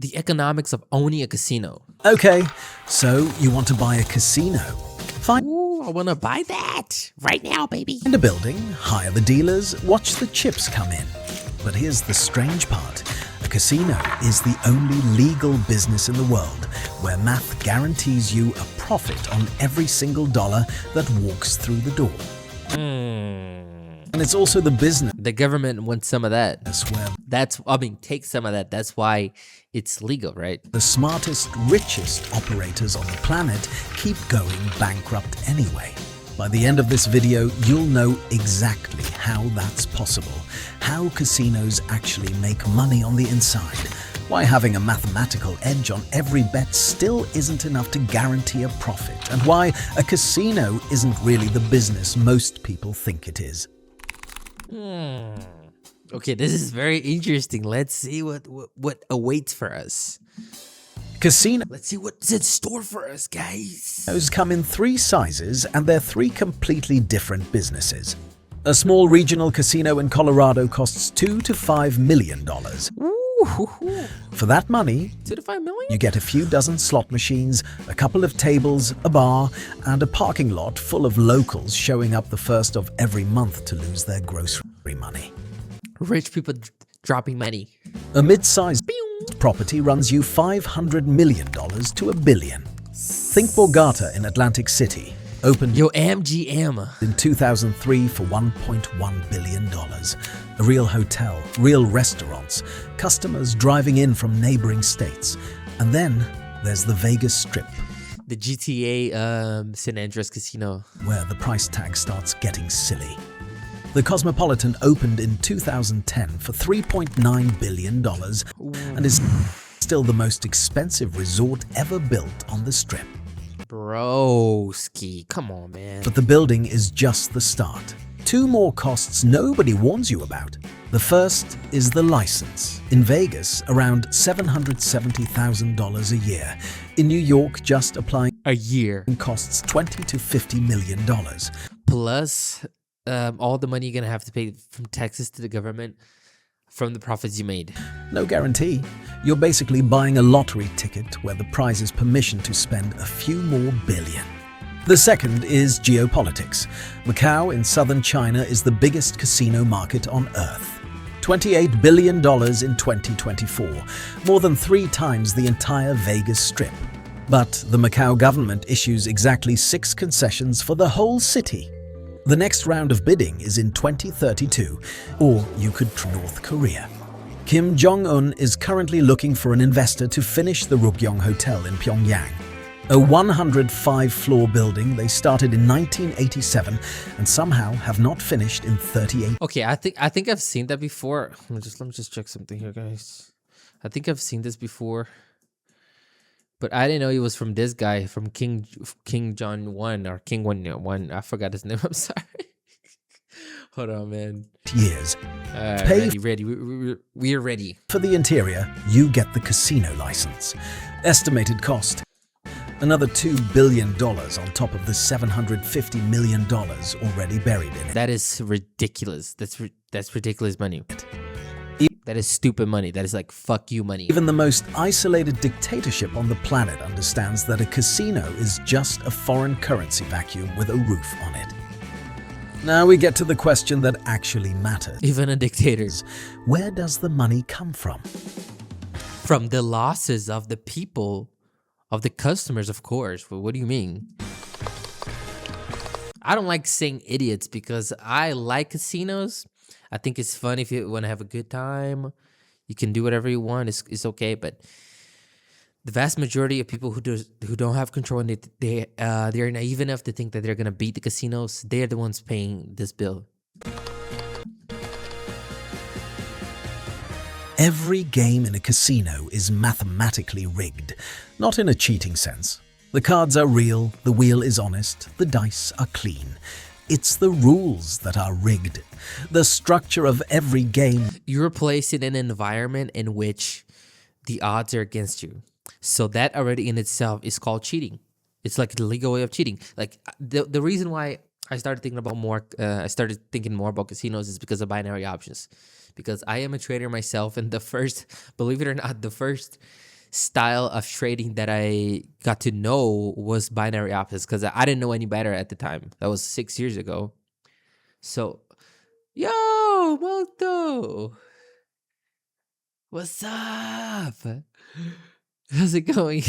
The economics of owning a casino. Okay, so you want to buy a casino. Find Ooh, I want to buy that right now, baby. a building, hire the dealers, watch the chips come in. But here's the strange part. A casino is the only legal business in the world where math guarantees you a profit on every single dollar that walks through the door. And it's also the business The government wants some of that. where Take some of that. That's why it's legal, right? the smartest, richest operators on the planet keep going bankrupt anyway. By the end of this video, you'll know exactly how that's possible, how casinos actually make money on the inside, why having a mathematical edge on every bet still isn't enough to guarantee a profit, and why a casino isn't really the business most people think it is. Okay, this is very interesting. Let's see what awaits for us. Casinos Let's see what's in store for us, guys. come in three sizes, and they're three completely different businesses. A small regional casino in Colorado costs $2 to $5 million. Ooh, For that money, 2 to 5 million? you get a few dozen slot machines, a couple of tables, a bar, and a parking lot full of locals showing up the first of every month to lose their grocery money. Rich people dropping money. A mid-sized property runs you $500 million to $1 billion. Think Borgata in Atlantic City, opened Yo, MGM. in 2003 for $1.1 billion. A real hotel, real restaurants, customers driving in from neighboring states. And then there's the Vegas Strip, The GTA San Andreas Casino. where the price tag starts getting silly. The Cosmopolitan opened in 2010 for $3.9 billion and is still the most expensive resort ever built on the Strip. Broski, come on, man. But the building is just the start. Two more costs nobody warns you about. The first is the license. In Vegas, around $770,000 a year. In New York, just applying A year. costs $20 to $50 million. Plus all the money you're going to have to pay from taxes to the government from the profits you made. No guarantee. You're basically buying a lottery ticket where the prize is permission to spend a few more billion. The second is geopolitics. Macau in southern China is the biggest casino market on Earth. $28 billion in 2024, more than 3 times the entire Vegas Strip. But the Macau government issues exactly 6 concessions for the whole city. The next round of bidding is in 2032, or you could try North Korea. Kim Jong-un is currently looking for an investor to finish the Rugyong Hotel in Pyongyang. A 105-floor building they started in 1987 and somehow have not finished in 38. Okay, I think I've seen that before. Let me just check something here, guys. I think I've seen this before. But I didn't know he was from this guy, from King John 1 or King 1. I forgot his name. I'm sorry. Hold on, man. Years. Ready. We're ready. For the interior, you get the casino license. Estimated cost: another $2 billion on top of the $750 million already buried in it. That is ridiculous. That's ridiculous money. That is stupid money. That is like fuck you money. Even the most isolated dictatorship on the planet understands that a casino is just a foreign currency vacuum with a roof on it. Now we get to the question that actually matters. Even a dictator. Where does the money come from? From the losses of the people, of the customers, of course. Well, what do you mean? I don't like saying idiots because I like casinos. I think it's fun if you want to have a good time. You can do whatever you want. It's okay. But the vast majority of people who don't have control and they're naive enough to think that they're gonna beat the casinos, they're the ones paying this bill. Every game in a casino is mathematically rigged, not in a cheating sense. The cards are real, the wheel is honest, the dice are clean. It's the rules that are rigged. The structure of every game. You're placed in an environment in which the odds are against you. So that already in itself is called cheating. It's like the legal way of cheating. Like the reason why I started thinking more about casinos is because of binary options. Because I am a trader myself, and believe it or not, the first style of trading that I got to know was binary options, because I didn't know any better at the time. That was 6 years ago. So, yo, Moto, what's up? How's it going?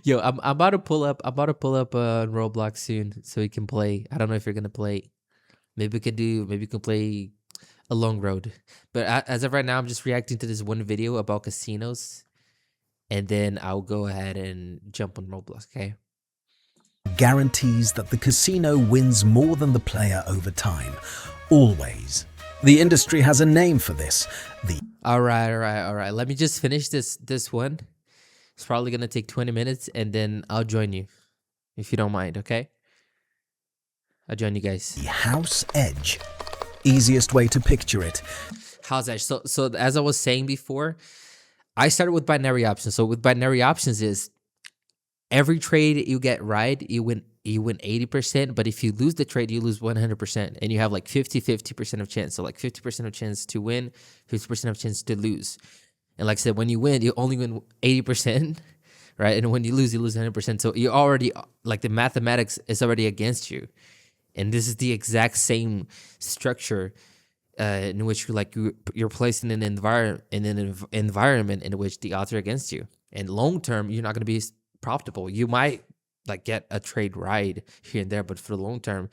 Yo, I'm about to pull up. I'm about to pull up Roblox soon, so we can play. I don't know if you're gonna play. Maybe we could do. Maybe we can play a long road. But as of right now, I'm just reacting to this one video about casinos, and then I'll go ahead and jump on Roblox. Okay. Guarantees that the casino wins more than the player over time. Always. The industry has a name for this. All right. Let me just finish this one. It's probably gonna take 20 minutes, and then I'll join you, if you don't mind. Okay. I'll join you guys. The House Edge. Easiest way to picture it. House Edge. So as I was saying before, I started with binary options. So with binary options is every trade you get right, you win 80%, but if you lose the trade, you lose 100%, and you have like 50% of chance. So like 50% of chance to win, 50% of chance to lose. And like I said, when you win, you only win 80%, right? And when you lose 100%. So you already, like, the mathematics is already against you. And this is the exact same structure in which you're placed in an environment in which the odds are against you. And long term, you're not going to be profitable. You might like get a trade right here and there, but for the long term,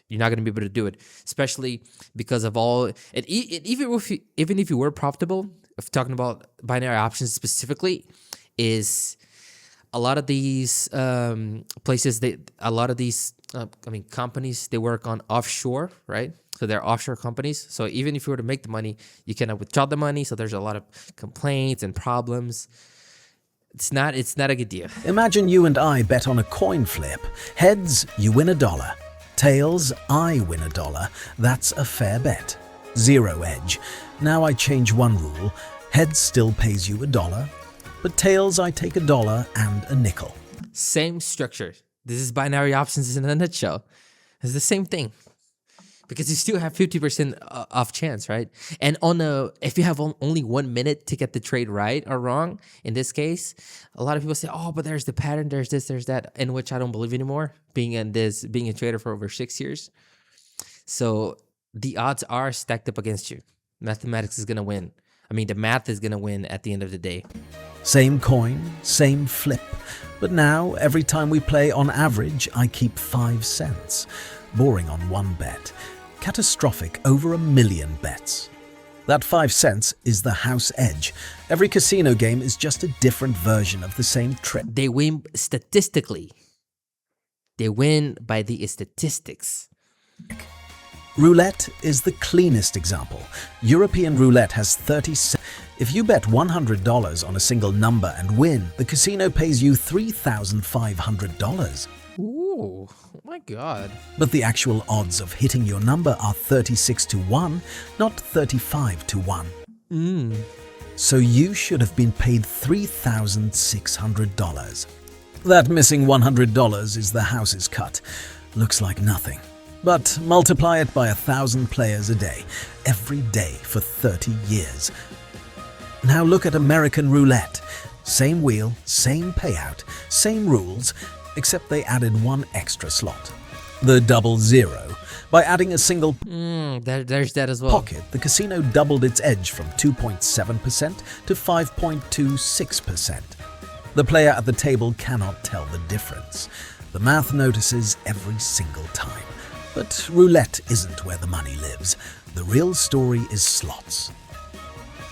you're not going to be able to do it. Especially because of all, and even if you were profitable, if talking about binary options specifically, is a lot of these places, companies, they work on offshore, right? So they're offshore companies. So even if you were to make the money, you cannot withdraw the money. So there's a lot of complaints and problems. It's not a good deal. Imagine you and I bet on a coin flip. Heads, you win $1. Tails, I win $1. That's a fair bet. Zero edge. Now I change one rule. Heads still pays you $1, but tails, I take $1 and a nickel. Same structure. This is binary options in a nutshell. It's the same thing. Because you still have 50% off chance, right? And if you have only 1 minute to get the trade right or wrong, in this case, a lot of people say, "Oh, but there's the pattern, there's this, there's that," in which I don't believe anymore. Being a trader for over 6 years, so the odds are stacked up against you. Mathematics is gonna win. I mean, the math is gonna win at the end of the day. Same coin, same flip. But now, every time we play, on average, I keep 5 cents. Boring on one bet. Catastrophic over 1 million bets. That 5 cents is the House Edge. Every casino game is just a different version of the same trick. They win statistically. They win by the statistics. Roulette is the cleanest example. European roulette has 30 cents. If you bet $100 on a single number and win, the casino pays you $3,500. Ooh, oh my God. But the actual odds of hitting your number are 36 to 1, not 35 to 1. So you should have been paid $3,600. That missing $100 is the house's cut. Looks like nothing. But multiply it by 1,000 players a day, every day for 30 years. Now look at American roulette. Same wheel, same payout, same rules, except they added one extra slot. The double zero. By adding a single there's that as well. pocket, the casino doubled its edge from 2.7% to 5.26%. The player at the table cannot tell the difference. The math notices every single time. But roulette isn't where the money lives. The real story is slots.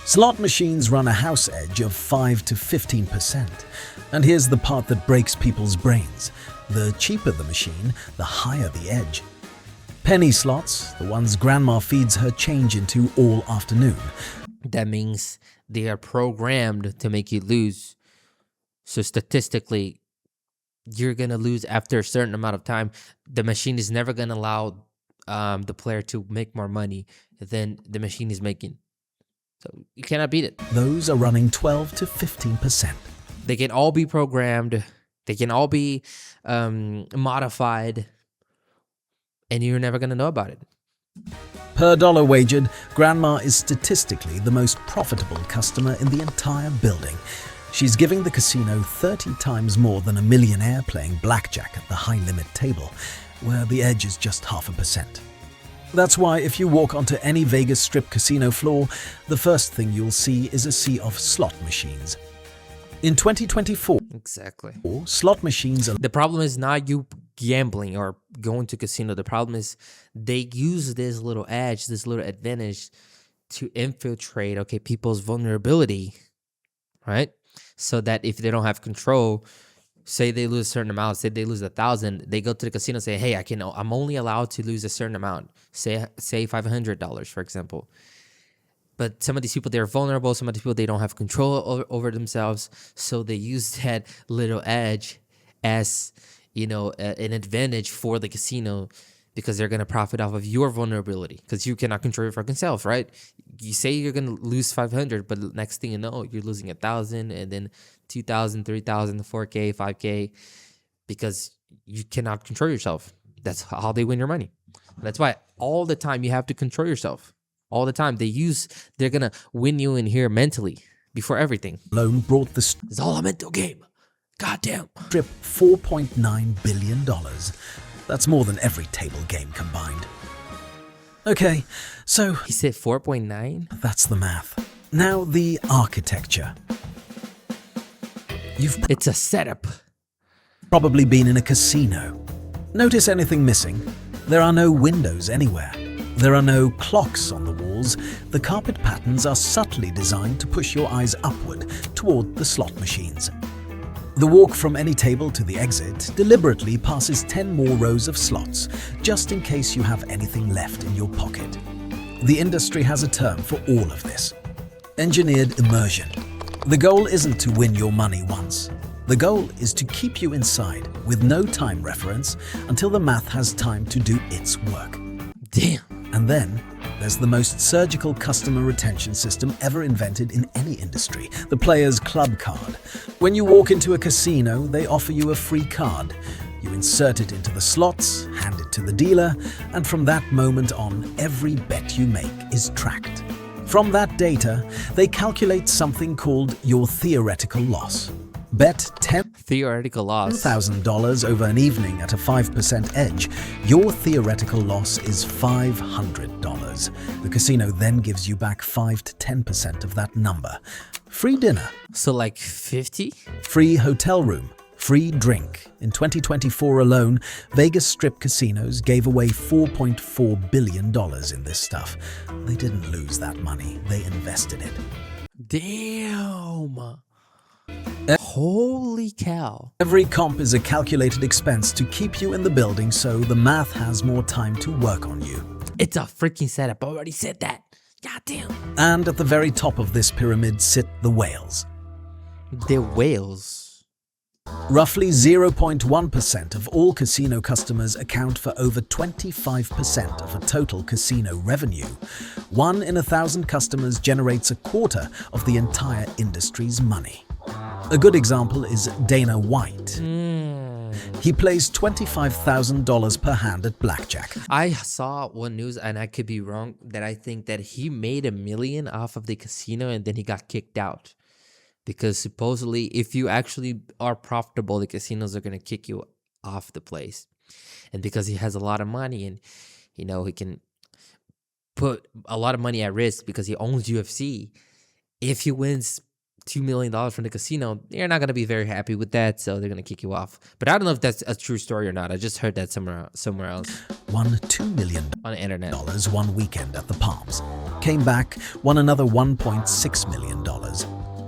Slot machines run a house edge of 5 to 15%. And here's the part that breaks people's brains. The cheaper the machine, the higher the edge. Penny slots, the ones grandma feeds her change into all afternoon. That means they are programmed to make you lose. So statistically, you're going to lose after a certain amount of time. The machine is never going to allow the player to make more money than the machine is making. So you cannot beat it. Those are running 12 to 15%. They can all be programmed. They can all be modified. And you're never going to know about it. Per dollar wagered, Grandma is statistically the most profitable customer in the entire building. She's giving the casino 30 times more than a millionaire playing blackjack at the high-limit table, where the edge is just 0.5%. That's why if you walk onto any Vegas Strip casino floor, the first thing you'll see is a sea of slot machines. In 2024, Exactly. slot machines are The problem is not you gambling or going to casino. The problem is they use this little edge, this little advantage to infiltrate, okay, people's vulnerability, right? So that if they don't have control, say they lose a certain amount, say they lose 1,000, they go to the casino and say, hey, I'm only allowed to lose a certain amount, say $500, for example. But some of these people, they're vulnerable. Some of these people, they don't have control over themselves. So they use that little edge as, an advantage for the casino because they're going to profit off of your vulnerability because you cannot control your fucking self, right? You say you're going to lose 500, but the next thing you know, you're losing 1,000 and then 2,000, 3,000, 4K, 5K because you cannot control yourself. That's how they win your money. That's why all the time you have to control yourself. All the time they're gonna win you in here mentally before everything. alone brought the It's all a mental game. Goddamn. Strip $4.9 billion. That's more than every table game combined. Okay, so He said 4.9. that's the math. Now the architecture. You've It's a setup. probably been in a casino. Notice anything missing? There are no windows anywhere. There are no clocks on the walls. The carpet patterns are subtly designed to push your eyes upward toward the slot machines. The walk from any table to the exit deliberately passes 10 more rows of slots, just in case you have anything left in your pocket. The industry has a term for all of this: engineered immersion. The goal isn't to win your money once. The goal is to keep you inside with no time reference until the math has time to do its work. Damn. And then there's the most surgical customer retention system ever invented in any industry, the player's club card. When you walk into a casino, they offer you a free card. You insert it into the slots, hand it to the dealer, and from that moment on, every bet you make is tracked. From that data, they calculate something called your theoretical loss. Bet Theoretical loss. $10,000 over an evening at a 5% edge, your theoretical loss is $500. The casino then gives you back 5 to 10% of that number. Free dinner, So like 50? free hotel room, free drink. In 2024 alone, Vegas Strip casinos gave away $4.4 billion in this stuff. They didn't lose that money, they invested it. Damn. Holy cow. Every comp is a calculated expense to keep you in the building so the math has more time to work on you. It's a freaking setup. I already said that. Goddamn. And at the very top of this pyramid sit the whales. The whales. Roughly 0.1% of all casino customers account for over 25% of a total casino revenue. 1 in 1,000 customers generates a quarter of the entire industry's money. A good example is Dana White. He plays $25,000 per hand at blackjack. I saw one news, and I could be wrong, that I think that he made $1 million off of the casino and then he got kicked out. Because supposedly, if you actually are profitable, the casinos are going to kick you off the place. And because he has a lot of money and, he can put a lot of money at risk because he owns UFC, if he wins $2 million from the casino, they're not going to be very happy with that, so they're going to kick you off. But I don't know if that's a true story or not. I just heard that somewhere else Won $2 million on the internet. one weekend at the Palms. Came back, won another $1.6 million.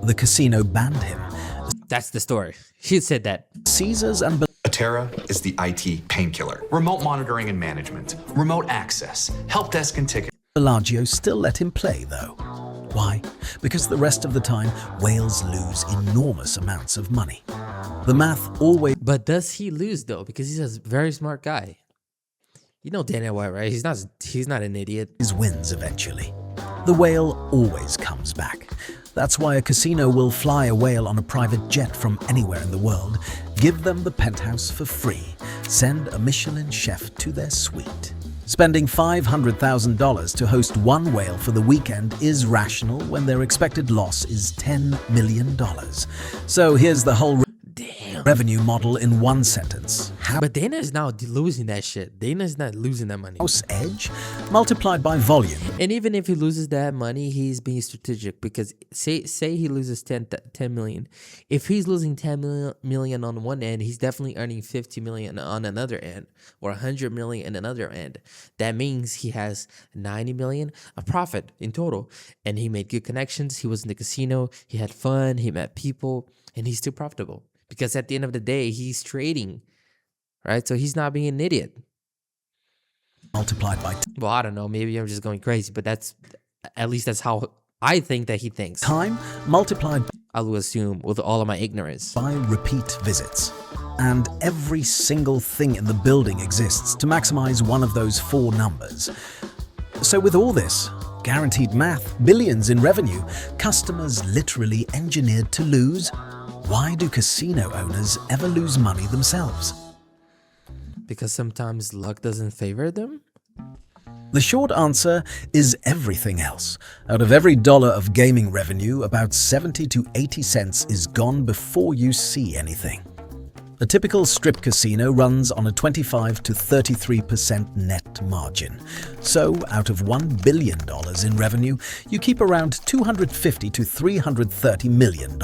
The casino banned him. That's the story. She said that. Caesars and Atera is the IT painkiller. Remote monitoring and management, remote access, help desk and ticket. Bellagio still let him play, though. Why? Because the rest of the time, whales lose enormous amounts of money. The math always But does he lose though? Because he's a very smart guy. You know Daniel White, right? He's not an idiot. wins eventually. The whale always comes back. That's why a casino will fly a whale on a private jet from anywhere in the world, give them the penthouse for free, send a Michelin chef to their suite. Spending $500,000 to host one whale for the weekend is rational when their expected loss is $10 million. So here's the whole revenue model in one sentence. But Dana is now losing that shit. Dana is not losing that money. House edge multiplied by volume. And even if he loses that money, he's being strategic, because say he loses 10 million. If he's losing 10 million on one end, he's definitely earning 50 million on another end, or 100 million on another end. That means he has 90 million of profit in total. And he made good connections. He was in the casino. He had fun. He met people, and he's still profitable. Because at the end of the day, he's trading, right? So he's not being an idiot. Multiplied by well, I don't know. Maybe I'm just going crazy, but at least that's how I think that he thinks. time multiplied I will assume with all of my ignorance. by repeat visits. And every single thing in the building exists to maximize one of those four numbers. So with all this, guaranteed math, billions in revenue, customers literally engineered to lose. Why do casino owners ever lose money themselves? Because sometimes luck doesn't favor them. The short answer is everything else. Out of every dollar of gaming revenue, about 70 to 80 cents is gone before you see anything. A typical strip casino runs on a 25 to 33% net margin. So, out of $1 billion in revenue, you keep around $250 to $330 million.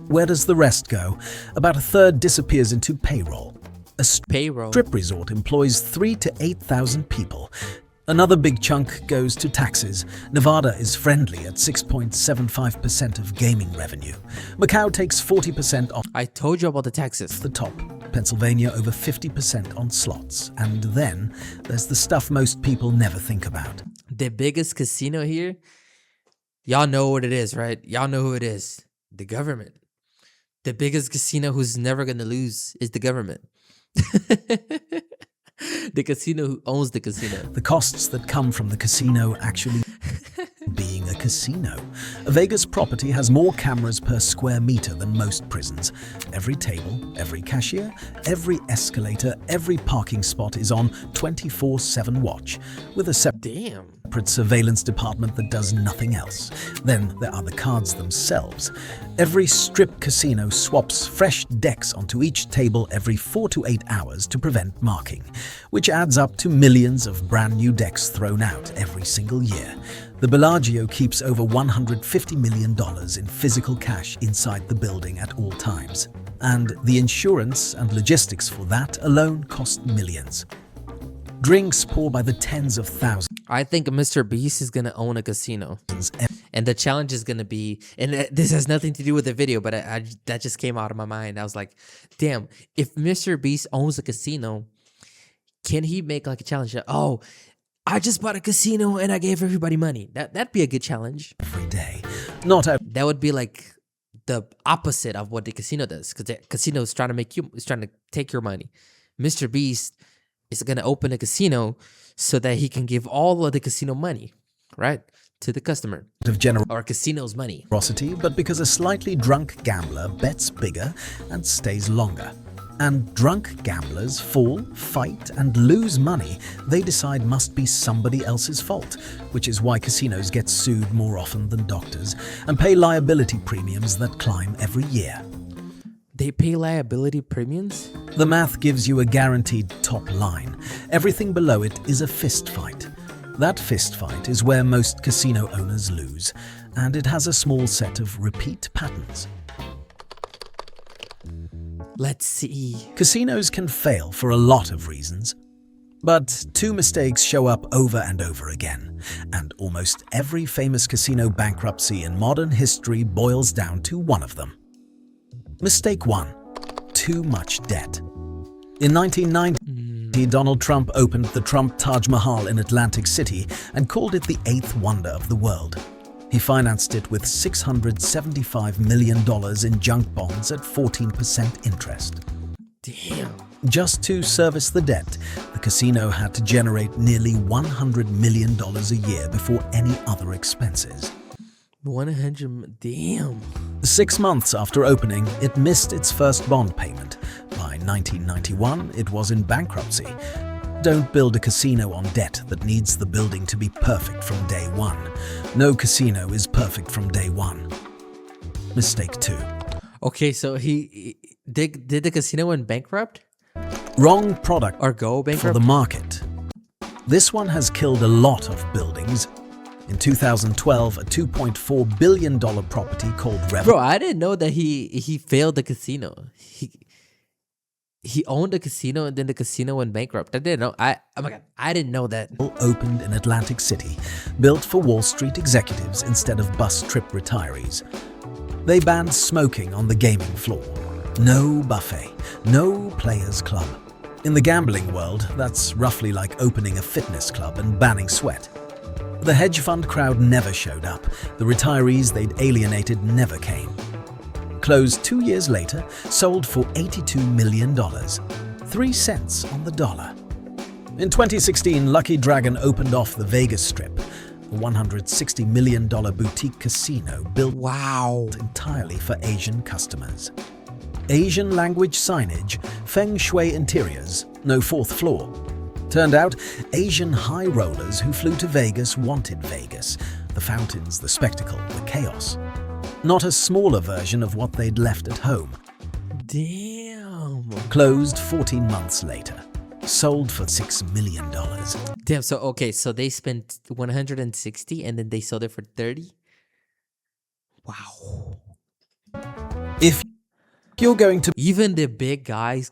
Where does the rest go? About a third disappears into payroll. A Payroll. strip resort employs 3,000 to 8,000 people. Another big chunk goes to taxes. Nevada is friendly at 6.75% of gaming revenue. Macau takes 40% off I told you about the taxes. the top. Pennsylvania over 50% on slots. And then there's the stuff most people never think about. The biggest casino here, y'all know what it is, right? Y'all know who it is. The government. The biggest casino who's never going to lose is the government. The casino who owns the casino. The costs that come from the casino actually being a casino. A Vegas property has more cameras per square meter than most prisons. Every table, every cashier, every escalator, every parking spot is on 24/7 watch, with a Damn. separate surveillance department that does nothing else. Then there are the cards themselves. Every strip casino swaps fresh decks onto each table every 4 to 8 hours to prevent marking, which adds up to millions of brand new decks thrown out every single year. The Bellagio keeps over $150 million in physical cash inside the building at all times. And the insurance and logistics for that alone cost millions. Drinks pour by the tens of thousands. I think Mr. Beast is going to own a casino. And the challenge is going to be, and this has nothing to do with the video, but that just came out of my mind. I was like, damn, if Mr. Beast owns a casino, can he make like a challenge? Oh, I just bought a casino and I gave everybody money. That'd be a good challenge. Every day. Not out That would be like the opposite of what the casino does, because the casino is trying to take your money. Mr. Beast is going to open a casino so that he can give all of the casino money, right, to the customer, of or casino's money. generosity, but because a slightly drunk gambler bets bigger and stays longer. And drunk gamblers fall, fight, and lose money they decide must be somebody else's fault, which is why casinos get sued more often than doctors and pay liability premiums that climb every year. They pay liability premiums? The math gives you a guaranteed top line. Everything below it is a fist fight. That fist fight is where most casino owners lose, and it has a small set of repeat patterns. Let's see. Casinos can fail for a lot of reasons, but two mistakes show up over and over again, and almost every famous casino bankruptcy in modern history boils down to one of them. Mistake 1. Too much debt. In 1990, Donald Trump opened the Trump Taj Mahal in Atlantic City and called it the eighth wonder of the world. He financed it with $675 million in junk bonds at 14% interest. Damn. Just to service the debt, the casino had to generate nearly $100 million a year before any other expenses. 100. Damn. 6 months after opening, it missed its first bond payment. By 1991, it was in bankruptcy. don't build a casino on debt that needs the building to be perfect from day one. No casino is perfect from day one. Mistake 2. Okay, so he did the casino went bankrupt Wrong product or go for bankrupt? the market. This one has killed a lot of buildings. In 2012, a $2.4 billion property called Bro, I didn't know that he failed the casino. He owned a casino and then the casino went bankrupt. I didn't know. Oh my god, I didn't know that. opened in Atlantic City, built for Wall Street executives instead of bus trip retirees. They banned smoking on the gaming floor. No buffet, no players club. In the gambling world, that's roughly like opening a fitness club and banning sweat. The hedge fund crowd never showed up. The retirees they'd alienated never came. Closed 2 years later, sold for $82 million. 3 cents on the dollar. In 2016, Lucky Dragon opened off the Vegas Strip, a $160 million boutique casino built Wow. entirely for Asian customers. Asian language signage, feng shui interiors, no 4th floor. Turned out, Asian high rollers who flew to Vegas wanted Vegas, the fountains, the spectacle, the chaos. Not a smaller version of what they'd left at home. Damn. Closed 14 months later. Sold for $6 million. Damn. So okay, so they spent 160 and then they sold it for 30. Wow. If you're going to Even the big guys,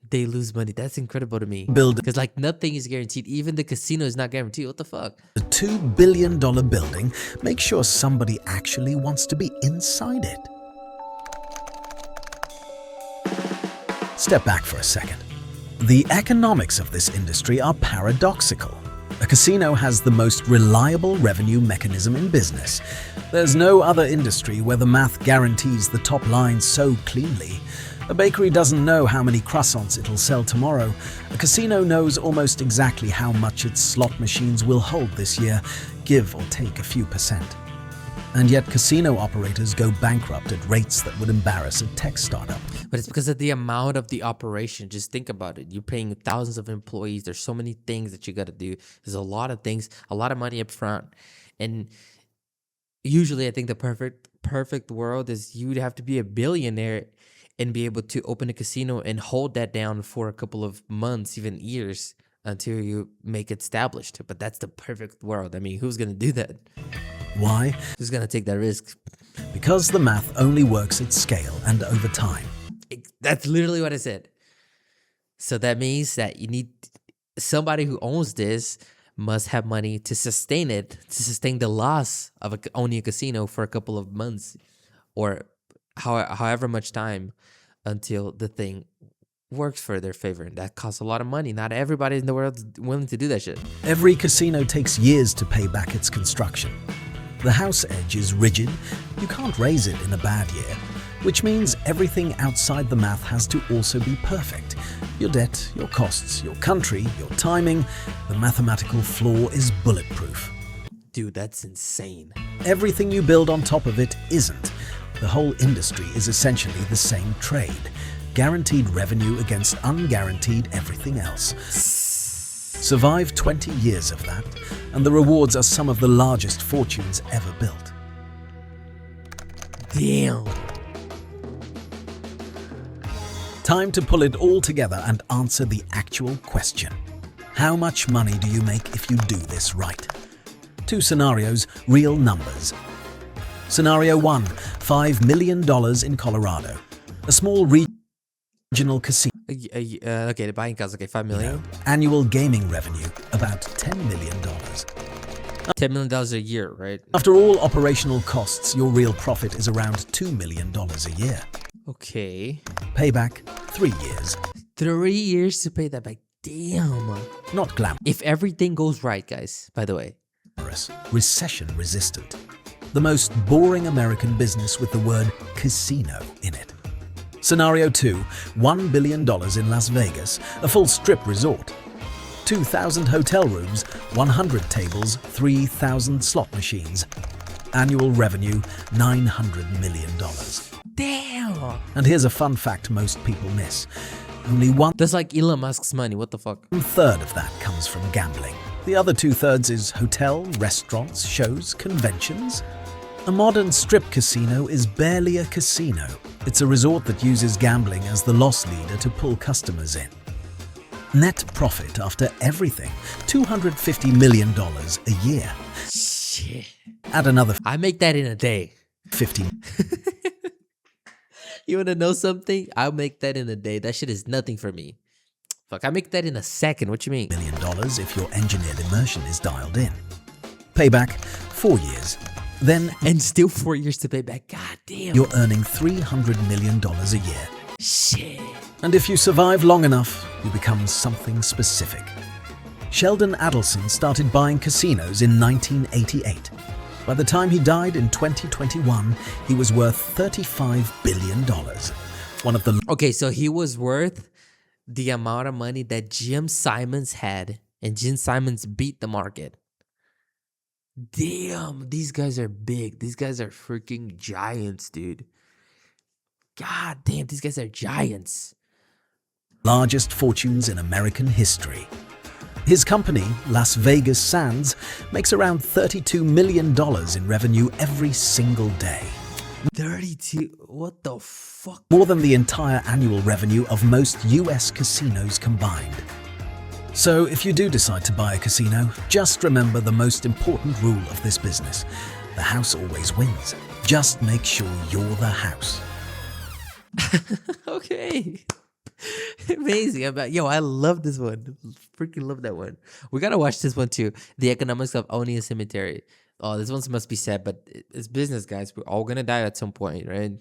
they lose money. That's incredible to me. build Because like nothing is guaranteed. Even the casino is not guaranteed. What the fuck? a $2 billion building, make sure somebody actually wants to be inside it. Step back for a second. The economics of this industry are paradoxical. A casino has the most reliable revenue mechanism in business. There's no other industry where the math guarantees the top line so cleanly. A bakery doesn't know how many croissants it'll sell tomorrow. A casino knows almost exactly how much its slot machines will hold this year, give or take a few %. And yet casino operators go bankrupt at rates that would embarrass a tech startup. But it's because of the amount of the operation. Just think about it. You're paying thousands of employees. There's so many things that you got to do. There's a lot of things, a lot of money up front. And usually I think the perfect world is you'd have to be a billionaire and be able to open a casino and hold that down for a couple of months, even years, until you make it established. But that's the perfect world. I mean, who's going to do that? Why? Who's going to take that risk? Because the math only works at scale and over time. That's literally what I said. So that means that you need somebody who owns this must have money to sustain it, to sustain the loss of owning a casino for a couple of months or however much time until the thing works for their favor. And that costs a lot of money. Not everybody in the world is willing to do that shit. Every casino takes years to pay back its construction. The house edge is rigid. You can't raise it in a bad year, which means everything outside the math has to also be perfect. Your debt, your costs, your country, your timing, the mathematical floor is bulletproof. Dude, that's insane. Everything you build on top of it isn't. The whole industry is essentially the same trade. Guaranteed revenue against unguaranteed everything else. Survive 20 years of that, and the rewards are some of the largest fortunes ever built. Damn. Time to pull it all together and answer the actual question. How much money do you make if you do this right? 2 scenarios, real numbers. Scenario 1, $5 million in Colorado. A small regional casino. Okay, the buying cost, okay, $5 million. Annual gaming revenue, about $10 million. $10 million a year, right? After all operational costs, your real profit is around $2 million a year. Okay. Payback, 3 years. 3 years to pay that back. Damn. Not If everything goes right, guys, by the way. glamorous, recession resistant. The most boring American business with the word casino in it. Scenario 2, $1 billion in Las Vegas, a full strip resort. 2,000 hotel rooms, 100 tables, 3,000 slot machines. Annual revenue, $900 million. Damn. And here's a fun fact most people miss. only That's like Elon Musk's money. What the fuck? 1/3 of that comes from gambling. The other 2/3 is hotel, restaurants, shows, conventions. A modern strip casino is barely a casino. It's a resort that uses gambling as the loss leader to pull customers in. Net profit after everything, $250 million a year. Shit. Add another I make that in a day. 50 You want to know something? I'll make that in a day. That shit is nothing for me. Fuck, I make that in a second. What you mean? million if your engineered immersion is dialed in. Payback, 4 years. Then And still 4 years to pay back. God damn. you're earning $300 million a year. Shit. And if you survive long enough, you become something specific. Sheldon Adelson started buying casinos in 1988. By the time he died in 2021, he was worth $35 billion. One of the Okay, so he was worth the amount of money that Jim Simons had, and Jim Simons beat the market. Damn, these guys are big. These guys are freaking giants, dude. God damn, these guys are giants. largest fortunes in American history. His company, Las Vegas Sands, makes around $32 million in revenue every single day. 32. What the fuck? More than the entire annual revenue of most US casinos combined. So if you do decide to buy a casino, just remember the most important rule of this business. The house always wins. Just make sure you're the house. Okay. Amazing. I love this one. Freaking love that one. We gotta watch this one too. The Economics of Owning a Cemetery. Oh, this one must be sad, but it's business, guys. We're all gonna die at some point, right?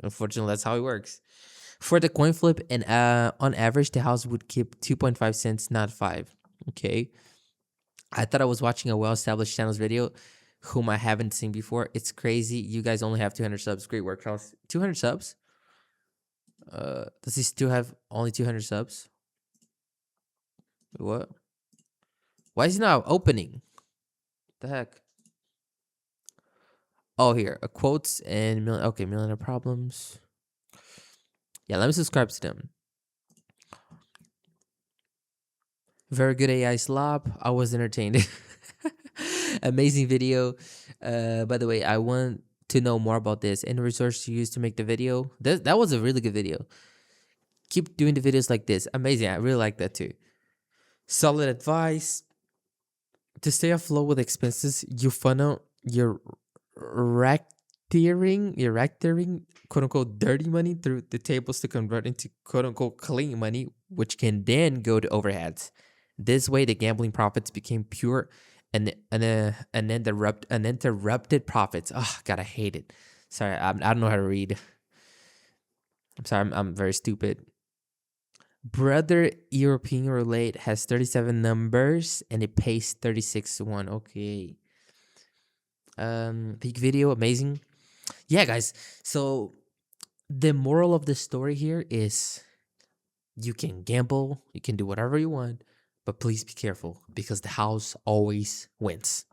Unfortunately, that's how it works. For the coin flip, and on average, the house would keep 2.5 cents, not 5. Okay. I thought I was watching a well-established channel's video, whom I haven't seen before. It's crazy. You guys only have 200 subs. Great work, Charles. 200 subs? Does he still have only 200 subs? What? Why is he not opening? The heck? Oh, here. Quotes and Millionaire Problems. Yeah, let me subscribe to them. Very good AI slop. I was entertained. Amazing video. By the way, I want to know more about this and the resource you used to make the video. That was a really good video. Keep doing the videos like this. Amazing. I really like that too. Solid advice. To stay afloat with expenses, you funnel your racketeering, quote unquote, dirty money through the tables to convert into quote unquote clean money, which can then go to overheads. This way, the gambling profits became pure and uninterrupted profits. Oh God, I hate it. Sorry, I don't know how to read. I'm sorry, I'm very stupid. Brother European Roulette has 37 numbers and it pays 36-1. Okay. Peak video, amazing. Yeah, guys. So the moral of the story here is you can gamble, you can do whatever you want, but please be careful because the house always wins.